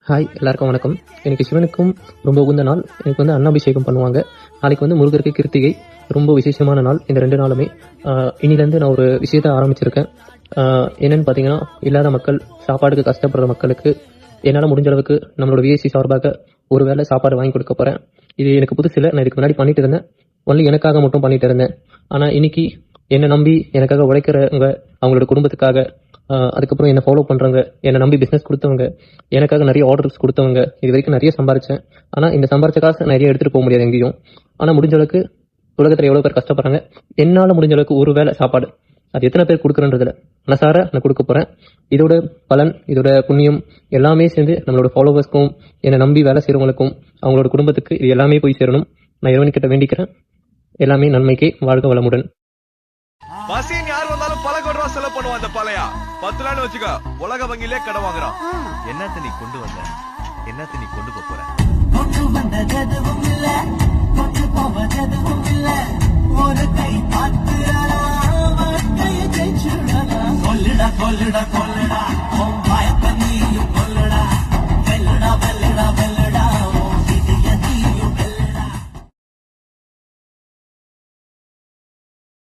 Hi, எல்லாருக்கும் வணக்கம். எனக்கு சிவனுக்கும் ரொம்ப உகந்த நாள். எனக்கு வந்து அன்னாபிஷேகம் பண்ணுவாங்க. நாளைக்கு வந்து முருகருக்கு கிருத்திகை, ரொம்ப விசேஷமான நாள். இந்த 2 நாளுமே இன்னிலேருந்து நான் ஒரு விஷயத்த ஆரம்பிச்சிருக்கேன். என்னன்னு பார்த்தீங்கன்னா, இல்லாத மக்கள், சாப்பாடுக்கு கஷ்டப்படுற மக்களுக்கு என்னால் முடிஞ்ச அளவுக்கு நம்மளோட விஎஸ்சி சார்பாக ஒரு வேளை சாப்பாடு வாங்கி கொடுக்க போகிறேன். இது எனக்கு புதுசு இல்லை, நான் இதுக்கு முன்னாடி பண்ணிட்டு இருந்தேன். ஒன்லி எனக்காக மட்டும் பண்ணிட்டு இருந்தேன். ஆனால் இன்னைக்கு என்னை நம்பி எனக்காக உழைக்கிறவங்க, அவங்களோட குடும்பத்துக்காக, அதுக்கப்புறம் என்ன ஃபாலோ பண்றவங்க, என்னை நம்பி பிசினஸ் கொடுத்தவங்க, எனக்காக நிறைய ஆர்டர்ஸ் கொடுத்தவங்க, இது வரைக்கும் நிறைய சம்பாரிச்சேன். ஆனா இந்த சம்பாரிச்ச காசு நிறைய எடுத்துட்டு போக முடியாது எங்கேயும். ஆனா முடிஞ்ச அளவுக்கு உலகத்துல எவ்வளவு பேர் கஷ்டப்படுறாங்க, என்னால முடிஞ்ச அளவுக்கு ஒரு வேளை சாப்பாடு, அது எத்தனை பேர் கொடுக்குறன்றதுல மனசார நான் கொடுக்க போறேன். இதோட பலன், இதோட புண்ணியம் எல்லாமே சேர்ந்து நம்மளோட ஃபாலோவர்ஸ்க்கும், என்னை நம்பி வேலை செய்யறவங்களுக்கும், அவங்களோட குடும்பத்துக்கு இது எல்லாமே போய் சேரணும். நான் இறைவன்கிட்ட வேண்டிக்கிறேன். எல்லாமே நன்மைக்கே. வாழ்க வளமுடன். பசின்னு யார் வந்தாலும் பல கோடி ரூபாய் செலவு பண்ணுவான் அந்த பழையா. 10 நாள் வச்சுக்க, உலக வங்கியிலே கடன் வாங்குறான். என்னத்த நீ கொண்டு வந்த, என்னத்த நீ கொண்டு போற? ஒரு கை பார்த்து கொல்லுடா கொல்லுடா கொல்லுடா